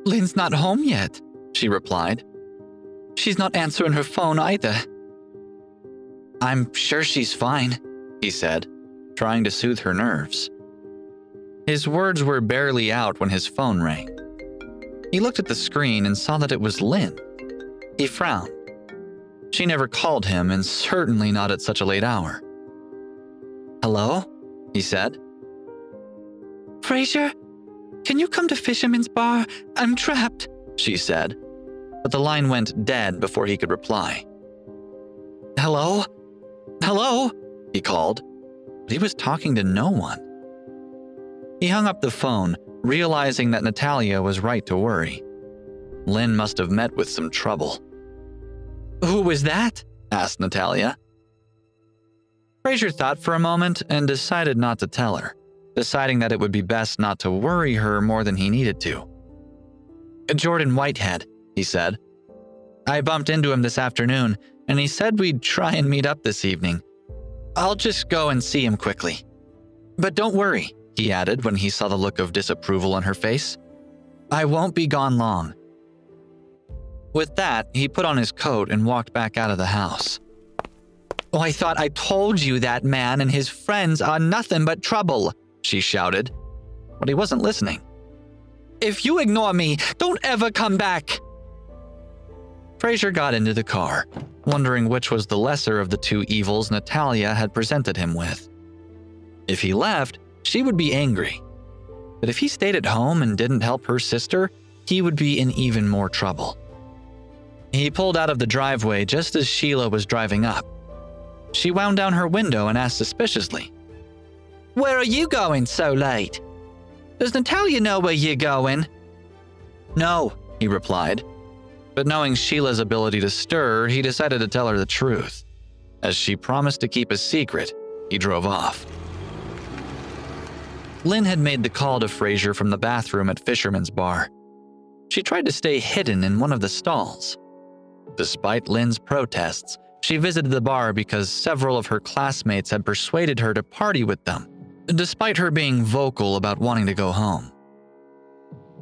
Lynn's not home yet, she replied. She's not answering her phone either. I'm sure she's fine, he said, trying to soothe her nerves. His words were barely out when his phone rang. He looked at the screen and saw that it was Lynn. He frowned. She never called him, and certainly not at such a late hour. Hello? He said. Fraser, can you come to Fisherman's Bar? I'm trapped, she said, but the line went dead before he could reply. Hello? Hello? He called, but he was talking to no one. He hung up the phone, realizing that Natalia was right to worry. Lynn must have met with some trouble. Who was that? Asked Natalia. Fraser thought for a moment and decided not to tell her, deciding that it would be best not to worry her more than he needed to. Jordan Whitehead, he said. I bumped into him this afternoon, and he said we'd try and meet up this evening. I'll just go and see him quickly. But don't worry, he added when he saw the look of disapproval on her face. I won't be gone long. With that, he put on his coat and walked back out of the house. Oh, I thought I told you that man and his friends are nothing but trouble, she shouted, but he wasn't listening. If you ignore me, don't ever come back. Fraser got into the car, wondering which was the lesser of the two evils Natalia had presented him with. If he left, she would be angry. But if he stayed at home and didn't help her sister, he would be in even more trouble. He pulled out of the driveway just as Sheila was driving up. She wound down her window and asked suspiciously, Where are you going so late? Does Natalia know where you're going? No, he replied. But knowing Sheila's ability to stir, he decided to tell her the truth. As she promised to keep a secret, he drove off. Lynn had made the call to Fraser from the bathroom at Fisherman's Bar. She tried to stay hidden in one of the stalls. Despite Lynn's protests, she visited the bar because several of her classmates had persuaded her to party with them, despite her being vocal about wanting to go home.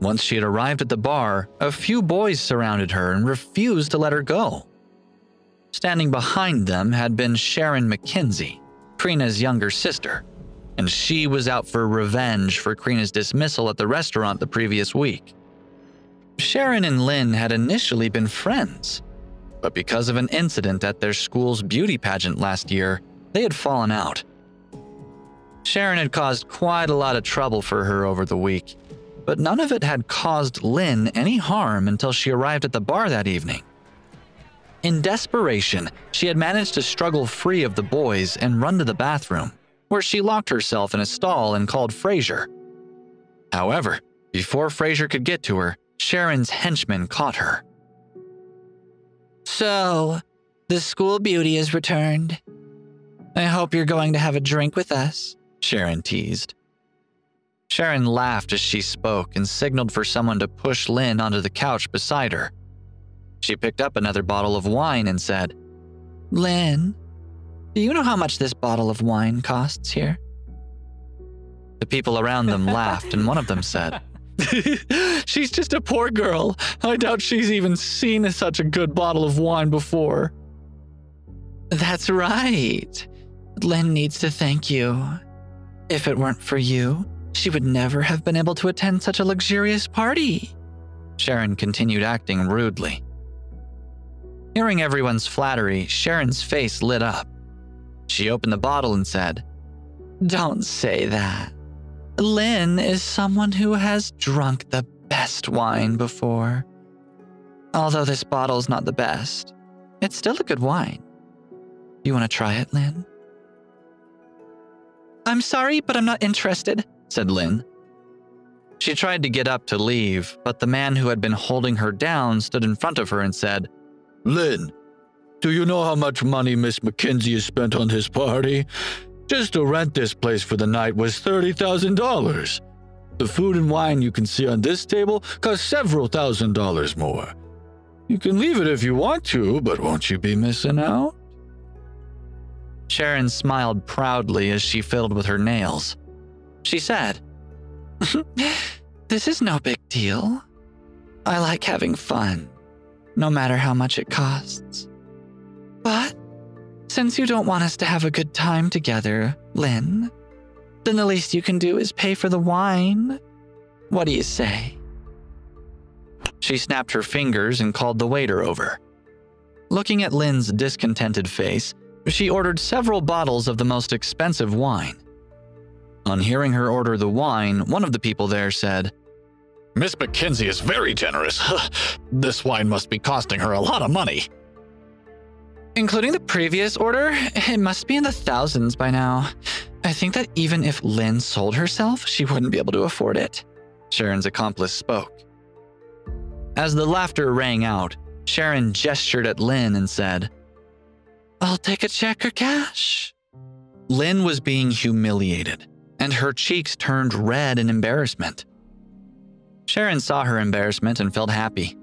Once she had arrived at the bar, a few boys surrounded her and refused to let her go. Standing behind them had been Sharon McKenzie, Krina's younger sister, and she was out for revenge for Krina's dismissal at the restaurant the previous week. Sharon and Lynn had initially been friends, but because of an incident at their school's beauty pageant last year, they had fallen out. Sharon had caused quite a lot of trouble for her over the week, but none of it had caused Lynn any harm until she arrived at the bar that evening. In desperation, she had managed to struggle free of the boys and run to the bathroom, where she locked herself in a stall and called Fraser. However, before Fraser could get to her, Sharon's henchman caught her. So, the school beauty has returned. I hope you're going to have a drink with us, Sharon teased. Sharon laughed as she spoke and signaled for someone to push Lynn onto the couch beside her. She picked up another bottle of wine and said, Lynn, do you know how much this bottle of wine costs here? The people around them laughed, and one of them said, She's just a poor girl. I doubt she's even seen such a good bottle of wine before. That's right. Lynn needs to thank you. If it weren't for you, she would never have been able to attend such a luxurious party. Sharon continued acting rudely. Hearing everyone's flattery, Sharon's face lit up. She opened the bottle and said, Don't say that. Lynn is someone who has drunk the best wine before. Although this bottle's not the best, it's still a good wine. You want to try it, Lynn? I'm sorry, but I'm not interested, said Lynn. She tried to get up to leave, but the man who had been holding her down stood in front of her and said, Lynn, do you know how much money Miss McKenzie has spent on this party? Just to rent this place for the night was $30,000. The food and wine you can see on this table cost several $1,000s more. You can leave it if you want to, but won't you be missing out? Sharon smiled proudly as she fiddled with her nails. She said, This is no big deal. I like having fun, no matter how much it costs. But since you don't want us to have a good time together, Lynn, then the least you can do is pay for the wine. What do you say?" She snapped her fingers and called the waiter over. Looking at Lynn's discontented face, she ordered several bottles of the most expensive wine. On hearing her order the wine, one of the people there said, "Miss McKinsey is very generous. This wine must be costing her a lot of money." "Including the previous order, it must be in the thousands by now. I think that even if Lynn sold herself, she wouldn't be able to afford it," Sharon's accomplice spoke. As the laughter rang out, Sharon gestured at Lynn and said, "I'll take a check or cash." Lynn was being humiliated, and her cheeks turned red in embarrassment. Sharon saw her embarrassment and felt happy.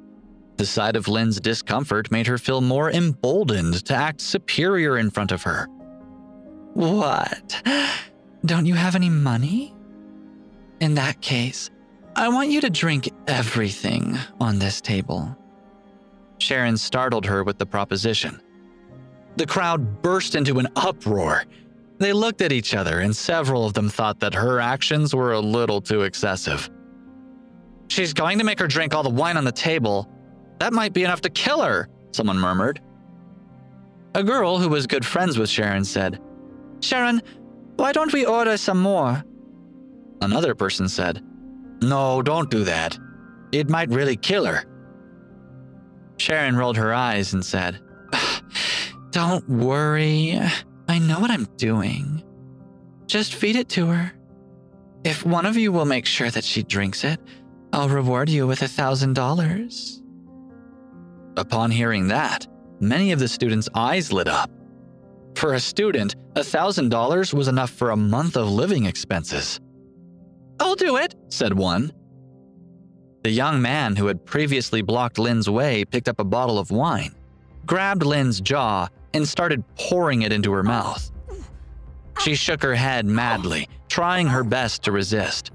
The sight of Lynn's discomfort made her feel more emboldened to act superior in front of her. "What? Don't you have any money? In that case, I want you to drink everything on this table." Sharon startled her with the proposition. The crowd burst into an uproar. They looked at each other, and several of them thought that her actions were a little too excessive. "She's going to make her drink all the wine on the table. That might be enough to kill her," someone murmured. A girl who was good friends with Sharon said, "Sharon, why don't we order some more?" Another person said, "No, don't do that. It might really kill her." Sharon rolled her eyes and said, "Don't worry. I know what I'm doing. Just feed it to her. If one of you will make sure that she drinks it, I'll reward you with $1,000. Upon hearing that, many of the students' eyes lit up. For a student, $1,000 was enough for a month of living expenses. "I'll do it," said one. The young man who had previously blocked Lynn's way picked up a bottle of wine, grabbed Lynn's jaw, and started pouring it into her mouth. She shook her head madly, trying her best to resist.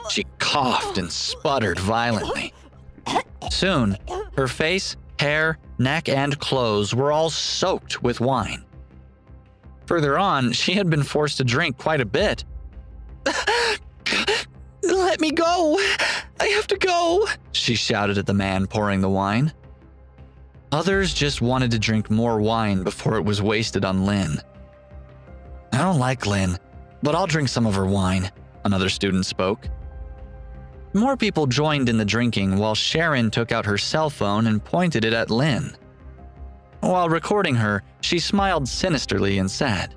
She coughed and sputtered violently. Soon, her face, hair, neck, and clothes were all soaked with wine. Further on, she had been forced to drink quite a bit. "Let me go! I have to go!" she shouted at the man pouring the wine. Others just wanted to drink more wine before it was wasted on Lynn. "I don't like Lynn, but I'll drink some of her wine," another student spoke. More people joined in the drinking while Sharon took out her cell phone and pointed it at Lynn. While recording her, she smiled sinisterly and said,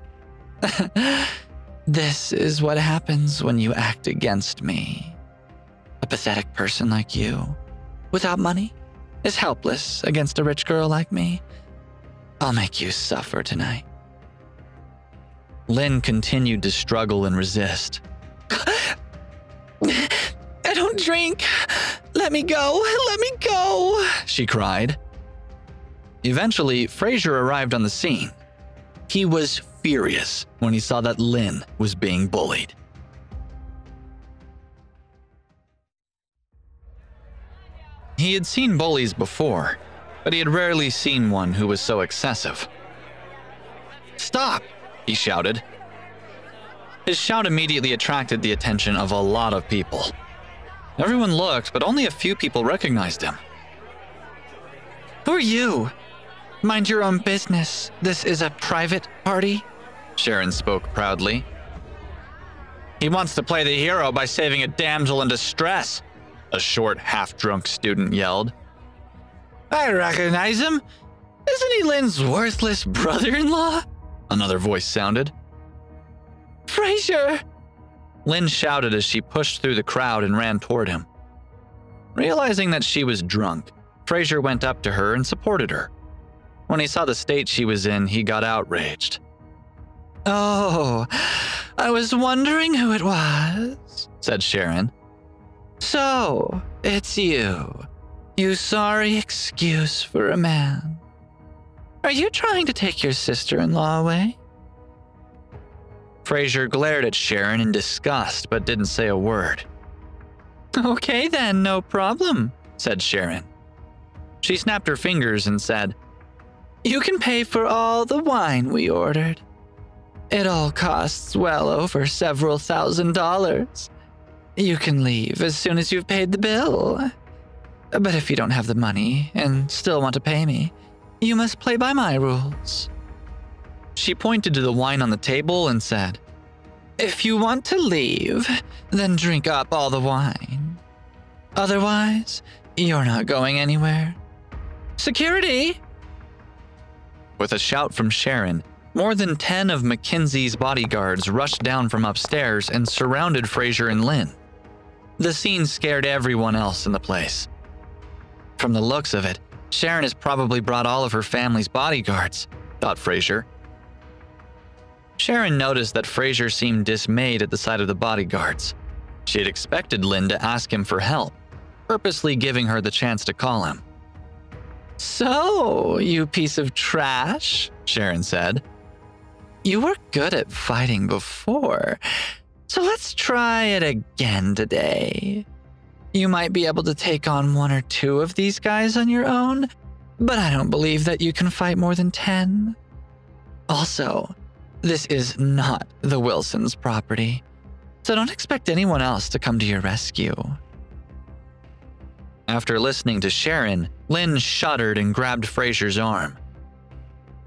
"This is what happens when you act against me. A pathetic person like you, without money, is helpless against a rich girl like me. I'll make you suffer tonight." Lynn continued to struggle and resist. "I don't drink. Let me go. Let me go," she cried. Eventually, Fraser arrived on the scene. He was furious when he saw that Lynn was being bullied. He had seen bullies before, but he had rarely seen one who was so excessive. "Stop!" he shouted. His shout immediately attracted the attention of a lot of people. Everyone looked, but only a few people recognized him. "Who are you? Mind your own business. This is a private party," Sharon spoke proudly. "He wants to play the hero by saving a damsel in distress," a short, half-drunk student yelled. "I recognize him. Isn't he Lynn's worthless brother-in-law?" Another voice sounded. "Fraser!" Lynn shouted as she pushed through the crowd and ran toward him. Realizing that she was drunk, Fraser went up to her and supported her. When he saw the state she was in, he got outraged. "Oh, I was wondering who it was," said Sharon. "So, it's you. You sorry excuse for a man. Are you trying to take your sister-in-law away?" Fraser glared at Sharon in disgust but didn't say a word. "Okay then, no problem," said Sharon. She snapped her fingers and said, "You can pay for all the wine we ordered. It all costs well over several $1,000s. You can leave as soon as you've paid the bill. But if you don't have the money and still want to pay me, you must play by my rules." She pointed to the wine on the table and said, "If you want to leave, then drink up all the wine. Otherwise, you're not going anywhere. Security!" With a shout from Sharon, more than 10 of Mackenzie's bodyguards rushed down from upstairs and surrounded Fraser and Lynn. The scene scared everyone else in the place. From the looks of it, Sharon has probably brought all of her family's bodyguards, thought Fraser. Sharon noticed that Fraser seemed dismayed at the sight of the bodyguards. She had expected Lynn to ask him for help, purposely giving her the chance to call him. "So, you piece of trash," Sharon said. "You were good at fighting before, so let's try it again today. You might be able to take on 1 or 2 of these guys on your own, but I don't believe that you can fight more than 10. Also, this is not the Wilsons' property, so don't expect anyone else to come to your rescue." After listening to Sharon, Lynn shuddered and grabbed Fraser's arm.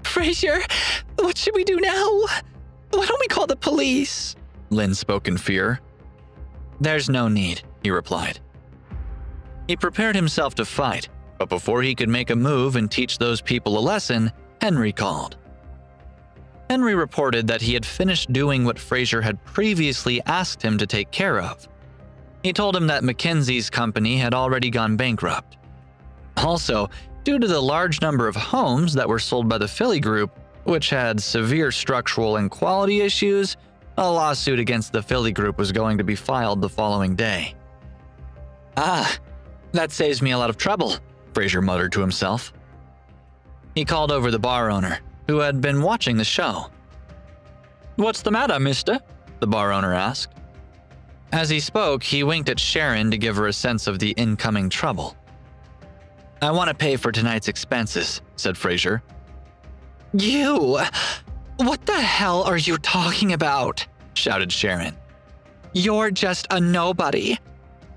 "Fraser, what should we do now? Why don't we call the police?" Lynn spoke in fear. "There's no need," he replied. He prepared himself to fight, but before he could make a move and teach those people a lesson, Henry called. Henry reported that he had finished doing what Fraser had previously asked him to take care of. He told him that Mackenzie's company had already gone bankrupt. Also, due to the large number of homes that were sold by the Philly Group, which had severe structural and quality issues, a lawsuit against the Philly Group was going to be filed the following day. "Ah, that saves me a lot of trouble," Fraser muttered to himself. He called over the bar owner, who had been watching the show. "What's the matter, mister?" the bar owner asked. As he spoke, he winked at Sharon to give her a sense of the incoming trouble. "I want to pay for tonight's expenses," said Fraser. "You? What the hell are you talking about?" shouted Sharon. "You're just a nobody.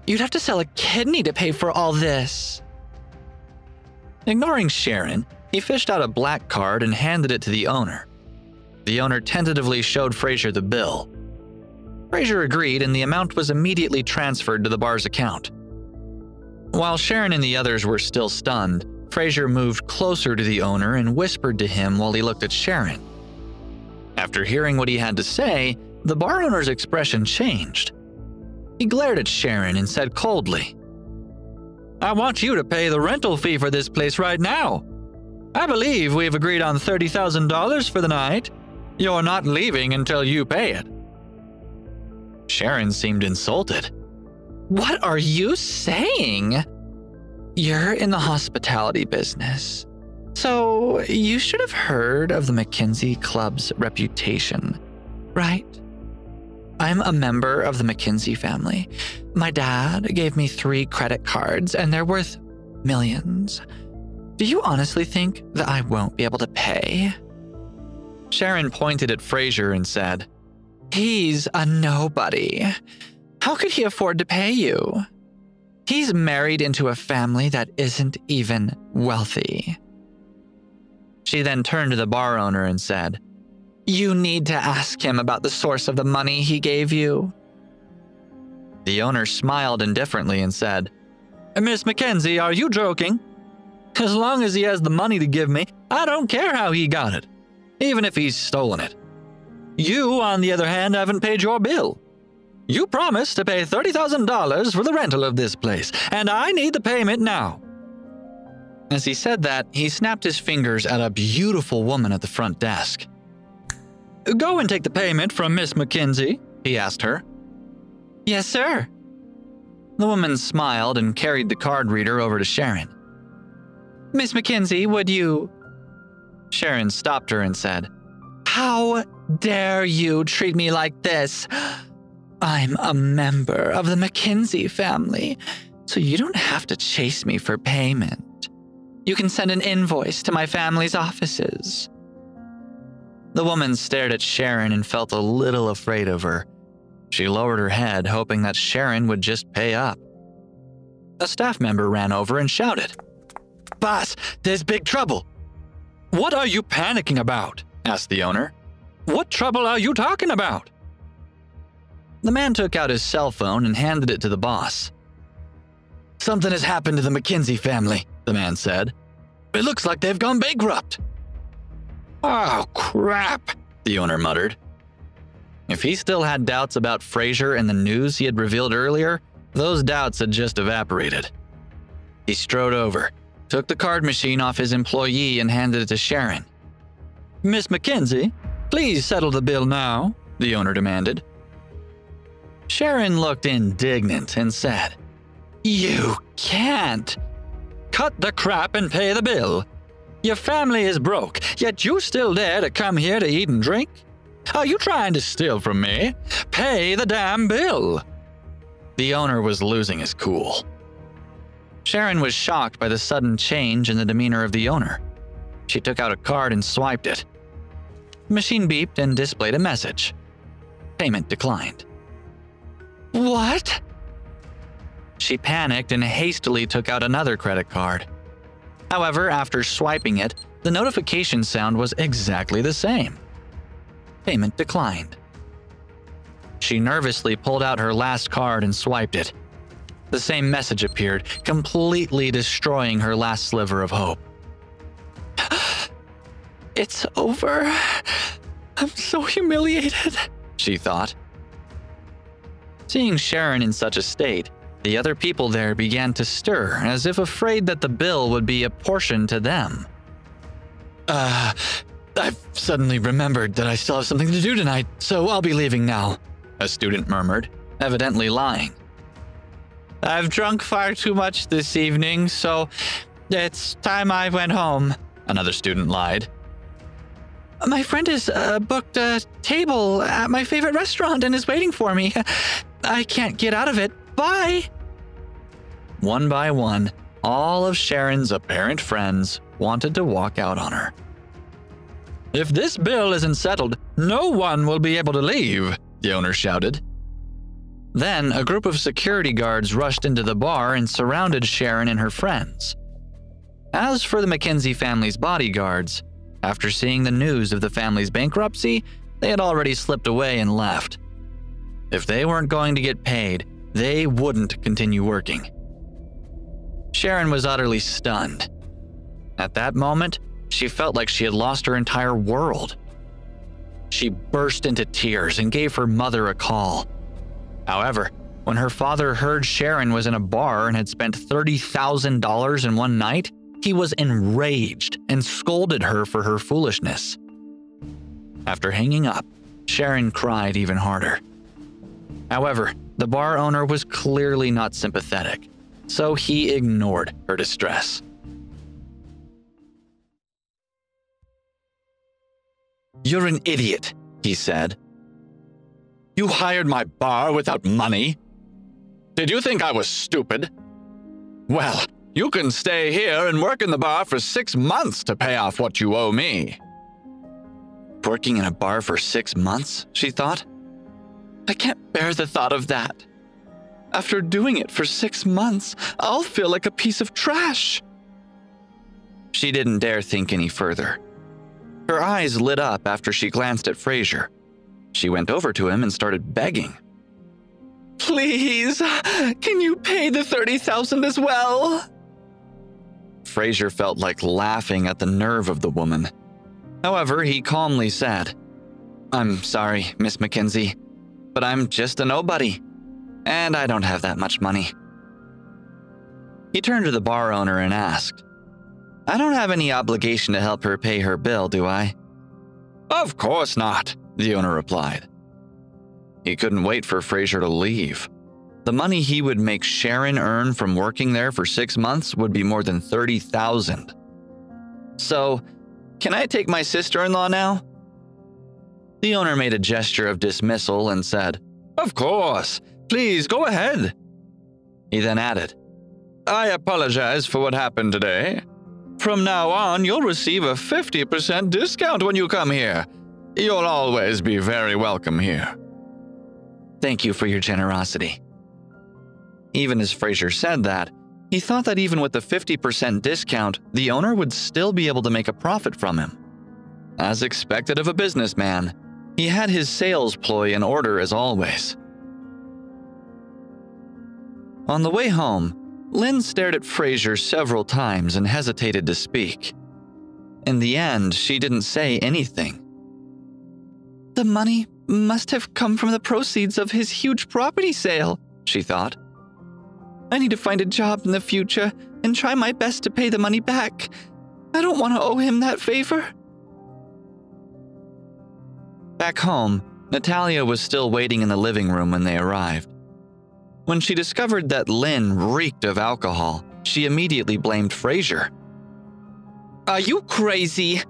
You'd have to sell a kidney to pay for all this." Ignoring Sharon, he fished out a black card and handed it to the owner. The owner tentatively showed Fraser the bill. Fraser agreed, and the amount was immediately transferred to the bar's account. While Sharon and the others were still stunned, Fraser moved closer to the owner and whispered to him while he looked at Sharon. After hearing what he had to say, the bar owner's expression changed. He glared at Sharon and said coldly, "I want you to pay the rental fee for this place right now. I believe we've agreed on $30,000 for the night. You're not leaving until you pay it." Sharon seemed insulted. "What are you saying? You're in the hospitality business, so you should have heard of the Mackenzie Club's reputation, right? I'm a member of the Mackenzie family. My dad gave me 3 credit cards, and they're worth millions. Do you honestly think that I won't be able to pay?" Sharon pointed at Fraser and said, "He's a nobody. How could he afford to pay you? He's married into a family that isn't even wealthy." She then turned to the bar owner and said, "You need to ask him about the source of the money he gave you." The owner smiled indifferently and said, "Miss Mackenzie, are you joking? As long as he has the money to give me, I don't care how he got it, even if he's stolen it. You, on the other hand, haven't paid your bill. You promised to pay $30,000 for the rental of this place, and I need the payment now." As he said that, he snapped his fingers at a beautiful woman at the front desk. "Go and take the payment from Miss Mackenzie," he asked her. "Yes, sir." The woman smiled and carried the card reader over to Sharon. "Miss Mackenzie, would you—" Sharon stopped her and said, "How dare you treat me like this? I'm a member of the Mackenzie family. so you don't have to chase me for payment. You can send an invoice to my family's offices." The woman stared at Sharon and felt a little afraid of her. She lowered her head, hoping that Sharon would just pay up. A staff member ran over and shouted, "Boss, there's big trouble." "What are you panicking about?" asked the owner. "What trouble are you talking about?" The man took out his cell phone and handed it to the boss. "Something has happened to the McKinsey family," the man said. "It looks like they've gone bankrupt." "Oh, crap," the owner muttered. If he still had doubts about Fraser and the news he had revealed earlier, those doubts had just evaporated. He strode over, took the card machine off his employee and handed it to Sharon. "Miss McKenzie, please settle the bill now," the owner demanded. Sharon looked indignant and said, "You can't. Cut the crap and pay the bill. Your family is broke, yet you still dare to come here to eat and drink? Are you trying to steal from me? Pay the damn bill." The owner was losing his cool. Sharon was shocked by the sudden change in the demeanor of the owner. She took out a card and swiped it. The machine beeped and displayed a message. Payment declined. "What?" She panicked and hastily took out another credit card. However, after swiping it, the notification sound was exactly the same. Payment declined. She nervously pulled out her last card and swiped it. The same message appeared, completely destroying her last sliver of hope. "It's over. I'm so humiliated," she thought. Seeing Sharon in such a state, the other people there began to stir, as if afraid that the bill would be apportioned to them. I've suddenly remembered that I still have something to do tonight, so I'll be leaving now," a student murmured, evidently lying. "I've drunk far too much this evening, so it's time I went home," another student lied. "My friend has booked a table at my favorite restaurant and is waiting for me. I can't get out of it. Bye." One by one, all of Sharon's apparent friends wanted to walk out on her. "If this bill isn't settled, no one will be able to leave," the owner shouted. Then a group of security guards rushed into the bar and surrounded Sharon and her friends. As for the McKenzie family's bodyguards, after seeing the news of the family's bankruptcy, they had already slipped away and left. If they weren't going to get paid, they wouldn't continue working. Sharon was utterly stunned. At that moment, she felt like she had lost her entire world. She burst into tears and gave her mother a call. However, when her father heard Sharon was in a bar and had spent $30,000 in one night, he was enraged and scolded her for her foolishness. After hanging up, Sharon cried even harder. However, the bar owner was clearly not sympathetic, so he ignored her distress. "You're an idiot," he said. "You hired my bar without money? Did you think I was stupid? Well, you can stay here and work in the bar for 6 months to pay off what you owe me." Working in a bar for 6 months, she thought. I can't bear the thought of that. After doing it for 6 months, I'll feel like a piece of trash. She didn't dare think any further. Her eyes lit up after she glanced at Fraser. She went over to him and started begging. "Please, can you pay the $30,000 as well?" Fraser felt like laughing at the nerve of the woman. However, he calmly said, "I'm sorry, Miss McKenzie, but I'm just a nobody, and I don't have that much money." He turned to the bar owner and asked, "I don't have any obligation to help her pay her bill, do I?" "Of course not," the owner replied. He couldn't wait for Fraser to leave. The money he would make Sharon earn from working there for 6 months would be more than $30,000. "So, can I take my sister-in-law now?" The owner made a gesture of dismissal and said, "Of course. Please go ahead." He then added, I apologize for what happened today. From now on, you'll receive a 50% discount when you come here. You'll always be very welcome here. Thank you for your generosity. Even as Fraser said that, he thought that even with the 50% discount, the owner would still be able to make a profit from him. As expected of a businessman, he had his sales ploy in order as always. On the way home, Lynn stared at Fraser several times and hesitated to speak. In the end, she didn't say anything. The money must have come from the proceeds of his huge property sale, she thought. I need to find a job in the future and try my best to pay the money back. I don't want to owe him that favor. Back home, Natalia was still waiting in the living room when they arrived. When she discovered that Lynn reeked of alcohol, she immediately blamed Fraser. Are you crazy?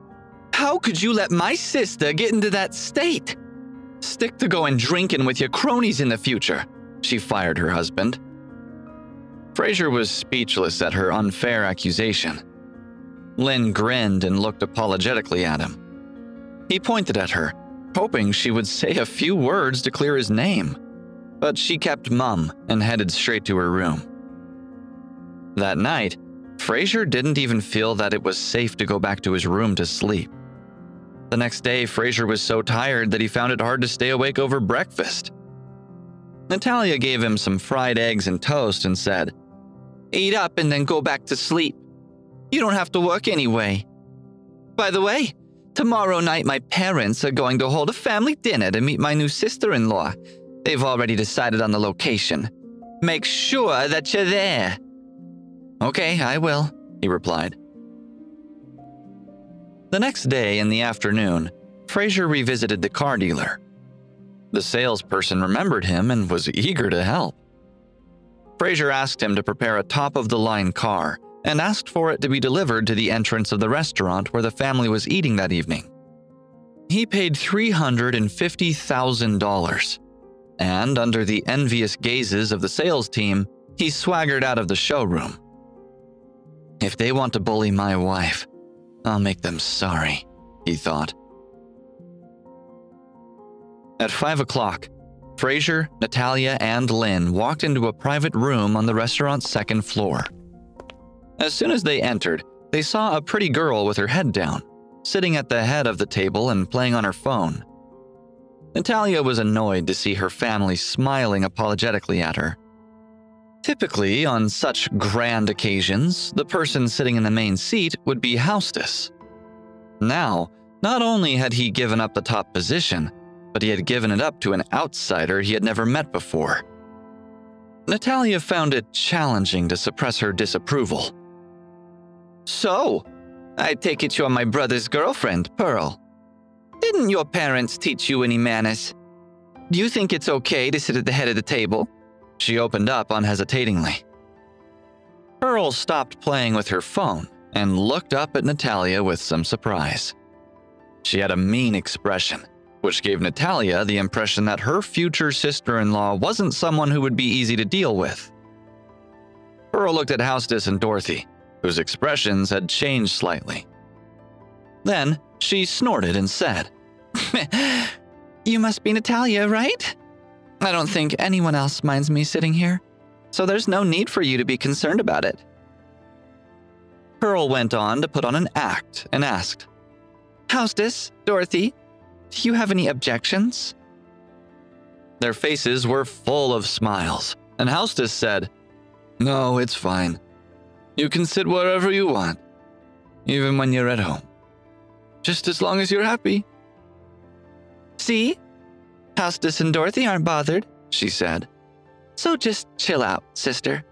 How could you let my sister get into that state? Stick to going drinking with your cronies in the future, she fired her husband. Fraser was speechless at her unfair accusation. Lynn grinned and looked apologetically at him. He pointed at her, hoping she would say a few words to clear his name, but she kept mum and headed straight to her room. That night, Fraser didn't even feel that it was safe to go back to his room to sleep. The next day, Fraser was so tired that he found it hard to stay awake over breakfast. Natalia gave him some fried eggs and toast and said, "Eat up and then go back to sleep. You don't have to work anyway. By the way, tomorrow night my parents are going to hold a family dinner to meet my new sister-in-law. They've already decided on the location. Make sure that you're there." "Okay, I will," he replied. The next day in the afternoon, Fraser revisited the car dealer. The salesperson remembered him and was eager to help. Fraser asked him to prepare a top-of-the-line car and asked for it to be delivered to the entrance of the restaurant where the family was eating that evening. He paid $350,000, and under the envious gazes of the sales team, he swaggered out of the showroom. If they want to bully my wife, I'll make them sorry, he thought. At 5 o'clock, Fraser, Natalia, and Lynn walked into a private room on the restaurant's second floor. As soon as they entered, they saw a pretty girl with her head down, sitting at the head of the table and playing on her phone. Natalia was annoyed to see her family smiling apologetically at her. Typically, on such grand occasions, the person sitting in the main seat would be hostess. Now, not only had he given up the top position, but he had given it up to an outsider he had never met before. Natalia found it challenging to suppress her disapproval. "So, I take it you're my brother's girlfriend, Pearl. Didn't your parents teach you any manners? Do you think it's okay to sit at the head of the table?" She opened up unhesitatingly. Pearl stopped playing with her phone and looked up at Natalia with some surprise. She had a mean expression, which gave Natalia the impression that her future sister-in-law wasn't someone who would be easy to deal with. Pearl looked at Hostess and Dorothy, whose expressions had changed slightly. Then she snorted and said, "You must be Natalia, right? I don't think anyone else minds me sitting here, so there's no need for you to be concerned about it." Pearl went on to put on an act and asked, "Hostess, Dorothy, do you have any objections?" Their faces were full of smiles, and Hostess said, "No, it's fine. You can sit wherever you want, even when you're at home. Just as long as you're happy." "See? Hostess and Dorothy aren't bothered," she said. "So just chill out, sister."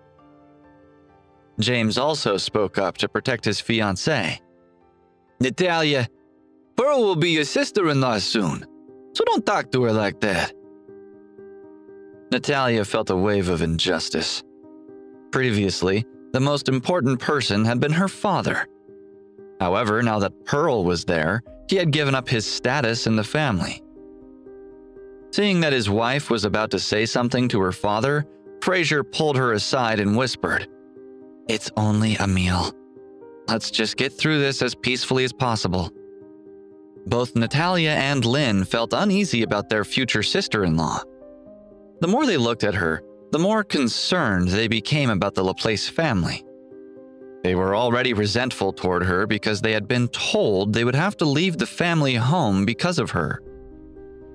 James also spoke up to protect his fiancée. "Natalia, Pearl will be your sister-in-law soon, so don't talk to her like that." Natalia felt a wave of injustice. Previously, the most important person had been her father. However, now that Pearl was there, he had given up his status in the family. Seeing that his wife was about to say something to her father, Fraser pulled her aside and whispered, It's only a meal. Let's just get through this as peacefully as possible. Both Natalia and Lynn felt uneasy about their future sister-in-law. The more they looked at her, the more concerned they became about the Laplace family. They were already resentful toward her because they had been told they would have to leave the family home because of her.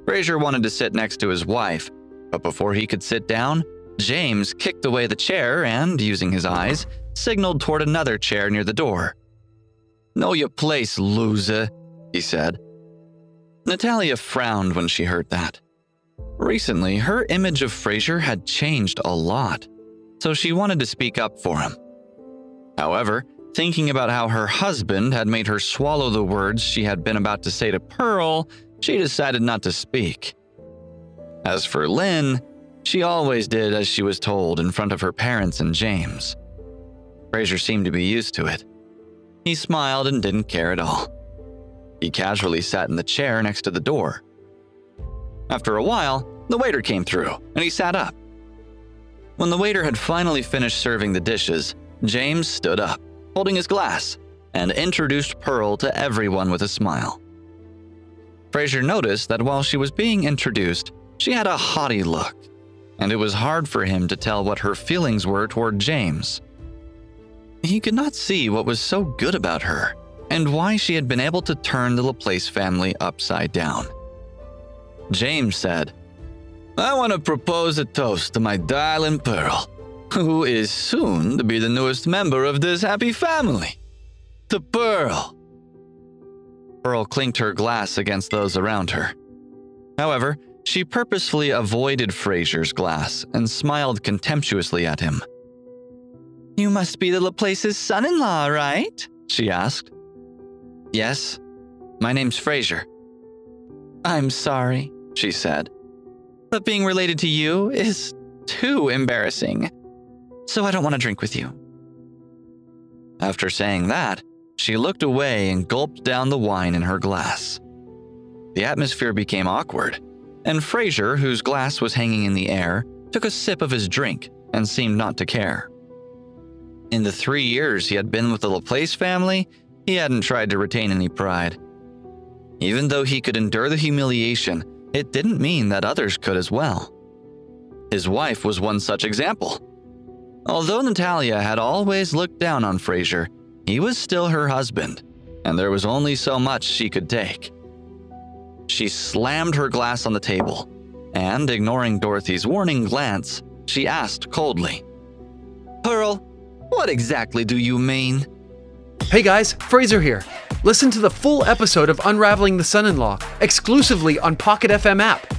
Fraser wanted to sit next to his wife, but before he could sit down, James kicked away the chair and, using his eyes, signaled toward another chair near the door. "Know your place, loser," he said. Natalia frowned when she heard that. Recently, her image of Fraser had changed a lot, so she wanted to speak up for him. However, thinking about how her husband had made her swallow the words she had been about to say to Pearl, she decided not to speak. As for Lynn, she always did as she was told in front of her parents and James. Fraser seemed to be used to it. He smiled and didn't care at all. He casually sat in the chair next to the door. After a while, the waiter came through, and he sat up. When the waiter had finally finished serving the dishes, James stood up, holding his glass, and introduced Pearl to everyone with a smile. Fraser noticed that while she was being introduced, she had a haughty look, and it was hard for him to tell what her feelings were toward James. He could not see what was so good about her, and why she had been able to turn the Laplace family upside down. James said, "I want to propose a toast to my darling Pearl, who is soon to be the newest member of this happy family. To Pearl." Pearl clinked her glass against those around her. However, she purposefully avoided Fraser's glass and smiled contemptuously at him. "You must be the Laplace's son-in-law, right?" she asked. "Yes, my name's Fraser." "I'm sorry," she said, "but being related to you is too embarrassing, so I don't want to drink with you." After saying that, she looked away and gulped down the wine in her glass. The atmosphere became awkward, and Fraser, whose glass was hanging in the air, took a sip of his drink and seemed not to care. In the 3 years he had been with the Laplace family, he hadn't tried to retain any pride. Even though he could endure the humiliation, it didn't mean that others could as well. His wife was one such example. Although Natalia had always looked down on Fraser, he was still her husband, and there was only so much she could take. She slammed her glass on the table, and, ignoring Dorothy's warning glance, she asked coldly, "Pearl, what exactly do you mean?" Hey guys, Fraser here. Listen to the full episode of Unraveling the Son-In-Law exclusively on Pocket FM app.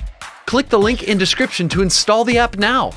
Click the link in description to install the app now.